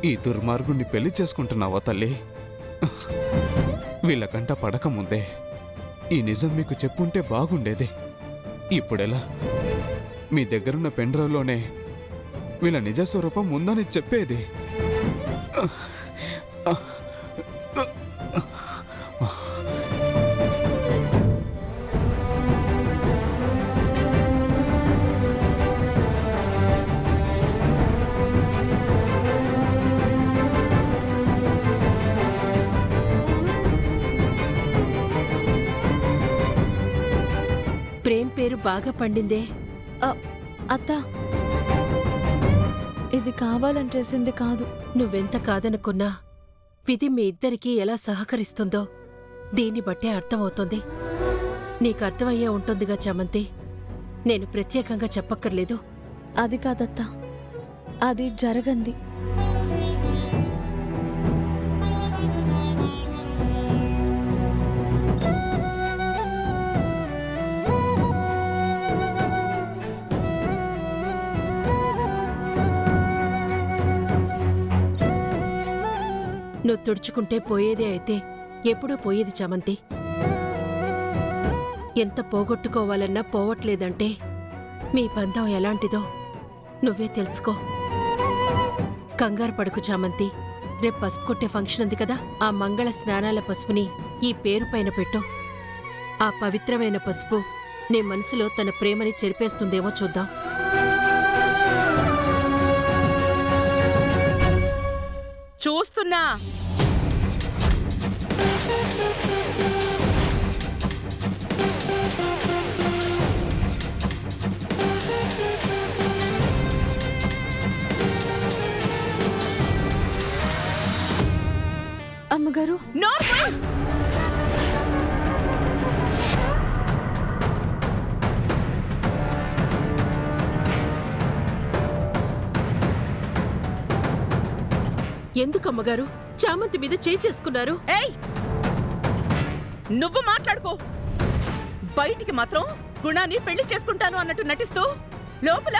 ఈ దుర్మార్గుణ్ణి పెళ్లి చేసుకుంటున్నావా తల్లి? వీళ్ళకంట పడకముందే ఈ నిజం మీకు చెప్పుంటే బాగుండేది. ఇప్పుడెలా? మీ దగ్గరున్న పెండ్రైవ్లోనే వీళ్ళ నిజ స్వరూపం ఉందని చెప్పేది. ప్రేమ్ పేరు బాగా పండిందే. అత్త, ఇది కావాలని చేసింది కాదు. నువ్వెంత కాదనుకున్నా విధి మీ ఇద్దరికీ ఎలా సహకరిస్తుందో దీన్ని బట్టే అర్థమవుతోంది. నీకు అర్థమయ్యే ఉంటుందిగా చామంతి. నేను ప్రత్యేకంగా చెప్పక్కర్లేదు. అది కాదత్త, అది జరగంది. నువ్వు తుడుచుకుంటే పోయేదే అయితే ఎప్పుడో పోయేది చామంతి. ఎంత పోగొట్టుకోవాలన్నా పోవట్లేదంటే మీ బంధం ఎలాంటిదో నువ్వే తెలుసుకో. కంగారు పడుకు చామంతి. రేపు పసుపు కొట్టే ఫంక్షన్ ఉంది కదా, ఆ మంగళ స్నానాల పసుపుని ఈ పేరు పైన పెట్టు. ఆ పవిత్రమైన పసుపు నీ మనసులో తన ప్రేమని చెరిపేస్తుందేమో చూద్దాం. చూస్తున్నా. అమ్మగారు, ఎందుకమ్మగారు చామంతి మీద చేసుకున్నారు? ఏయ్, నువ్వు మాట్లాడుకో. బయటికి మాత్రం గుణాన్ని పెళ్లి చేసుకుంటాను అన్నట్టు నటిస్తూ లోపల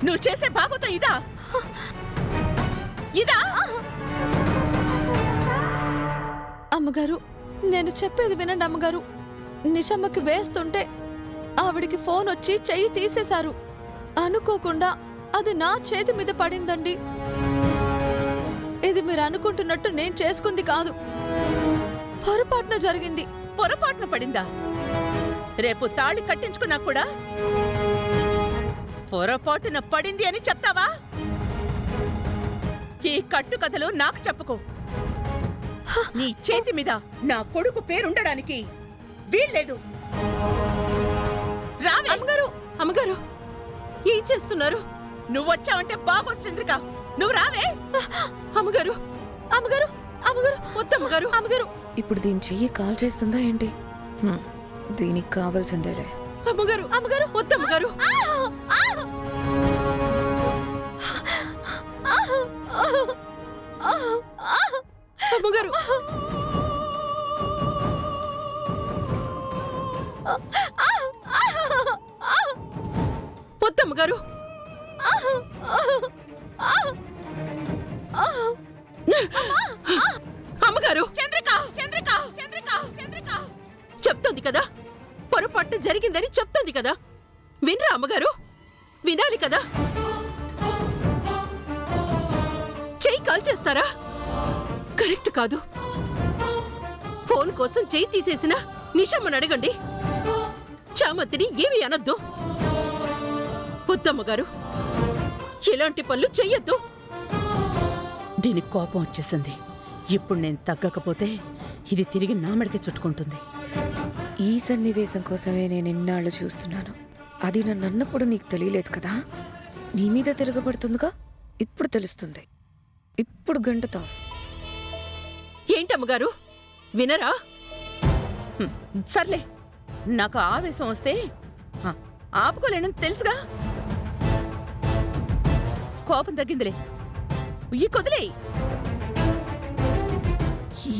నువ్వు చేసే భాగవతం ఇదా? అమ్మగారు, నేను చెప్పేది వినండి అమ్మగారు. నిషమ్మకి వేస్తుంటే ఆవిడికి ఫోన్ వచ్చి చెయ్యి తీసేశారు. అనుకోకుండా అది నా చేతి మీద పడిందండి. ఇది మీరు అనుకుంటున్నట్టు నేను చేసుకుంది కాదు, పొరపాటున జరిగింది. పొరపాటున పడిందా? రేపు తాళి కట్టించుకున్నా కూడా పొరపాటున పడింది అని చెప్తావా? ఈ కట్టు కథలు నాకు చెప్పుకో. నీ చేతి మీద నా కొడుకు పేరుండడానికి వీల్లేదు. రావే. అమ్మగారు, అమ్మగారు ఏం చేస్తున్నారు? నువ్వొచ్చావంటే బాగోదు చంద్రిక. నువ్వు రావే. అమ్మగారు, అమ్మగారు, అమ్మగారు, వద్దమ్మగారు. అమ్మగారు. ఇప్పుడు దీని చెయ్యి కాల్ చేస్తుందా ఏంటి? దీనికి కావాల్సిందేలే. అమ్మగారు, అమ్మగారు, వద్దమ్మగారు. అమ్మగారు, వద్దమ్మగారు. అమ్మగారు, చంద్రిక, చంద్రిక, చంద్రిక, చంద్రిక చెప్తోంది కదా, పొరపాటు జరిగిందని చెప్తోంది కదా. వినరా అమ్మగారు? వినాలి కదా. చెయ్యి కాల్ చేస్తారా? కరెక్ట్ కాదు. ఫోన్ కోసం చెయ్యి తీసేసిన నిషమ్మని అడగండి. చామంతిని ఏమీ అనొద్దు. వద్దమ్మగారు, ఎలాంటి పనులు చెయ్యొద్దు. దీనికి కోపం వచ్చేసింది. ఇప్పుడు నేను తగ్గకపోతే ఇది తిరిగి నా మెడకే చుట్టుకుంటుంది. ఈ సన్నివేశం కోసమే నేను ఇన్నాళ్ళు చూస్తున్నాను. అది నన్ను అన్నప్పుడు నీకు తెలియలేదు కదా. నీ మీద తిరగబడుతుందిగా, ఇప్పుడు తెలుస్తుంది. ఇప్పుడు గంటతావు. ఏంటమ్మగారు, వినరా? సర్లే, నాకు ఆవేశం వస్తే ఆపుకోలేనని తెలుసుగా. కోపం తగ్గిందిలే, ఈ కొదిలే.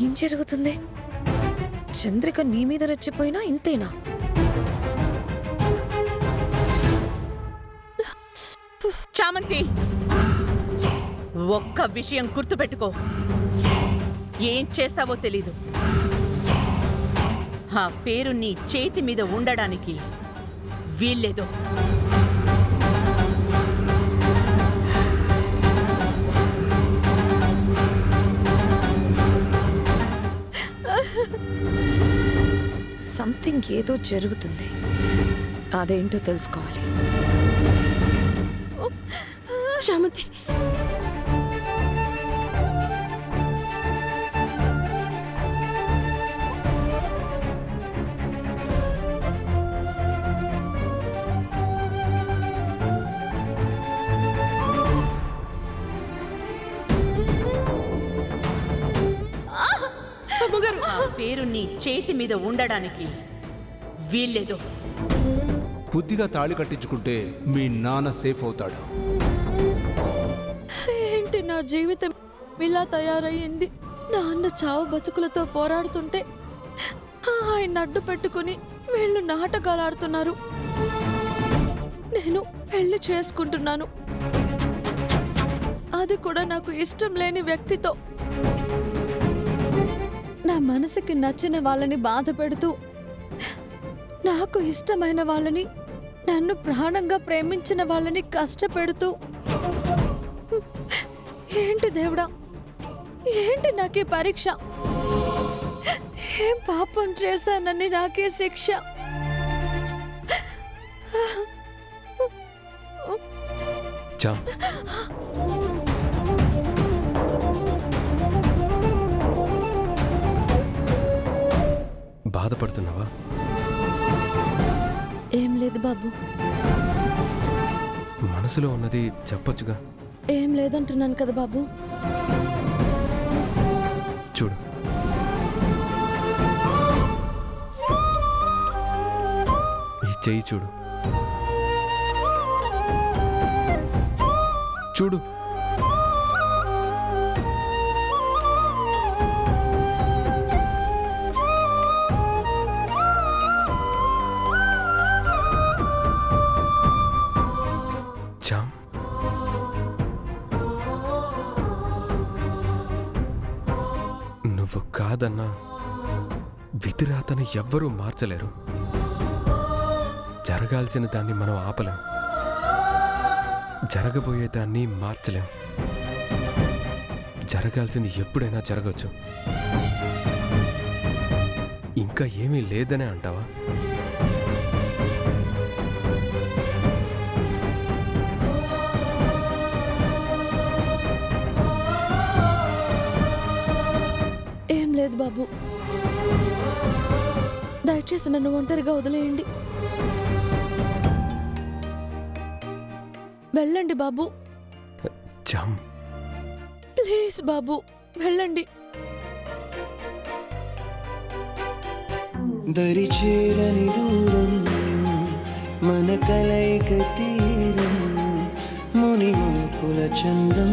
ఏం జరుగుతుంది? చంద్రిక నీ మీద రెచ్చిపోయినా ఇంతేనా? చామంతి, ఒక్క విషయం గుర్తుపెట్టుకో, ఏం చేస్తావో తెలీదు. ఆ పేరు నీ చేతి మీద ఉండడానికి వీల్లేదు. సంథింగ్ ఏదో జరుగుతుంది, అదేంటో తెలుసుకోవాలి. చామంతి, ఆ పేరు నీ చేతి మీద ఉండడానికి వీల్లేదు. బుద్ధిగా తాళి కట్టించుకుంటే మీ నాన్న సేఫ్ అవుతాడు. ఏంటి నా జీవితం ఇలా తయారయ్యింది? నాన్న చావు బతుకులతో పోరాడుతుంటే ఆయన అడ్డు పెట్టుకుని వీళ్ళు నాటకాలు ఆడుతున్నారు. నేను పెళ్లి చేసుకుంటున్నాను, అది కూడా నాకు ఇష్టం లేని వ్యక్తితో. నా మనసుకి నచ్చిన వాళ్ళని బాధ పెడుతూ, నాకు ఇష్టమైన వాళ్ళని, నన్ను ప్రాణంగా ప్రేమించిన వాళ్ళని కష్టపెడుతూ, ఏంటి దేవుడా, ఏంటి నాకే పరీక్ష? ఏం పాపం చేశానని నాకే శిక్ష? చామ్, బాధపడుతున్నావా? ఏం లేదు బాబు. మనసులో ఉన్నది చెప్పొచ్చుగా. ఏం లేదంటున్నాను కదా బాబు. చూడు, ఈ చెయ్యి చూడు. చూడు, చామ్, నువ్వు కాదన్నా విధిరాతను ఎవ్వరూ మార్చలేరు. జరగాల్సిన దాన్ని మనం ఆపలేం, జరగబోయే దాన్ని మార్చలేం. జరగాల్సింది ఎప్పుడైనా జరగచ్చు. ఇంకా ఏమీ లేదనే అంటావా? ఏం లేదు బాబు, దయచేసి నన్ను ఒంటరిగా వదిలేయండి. వెళ్ళండి బాబు, చామ్, ప్లీజ్ బాబు వెళ్ళండి. దరిచేరని దూరం మన కలయిక తీరం మునిమాకుల చందం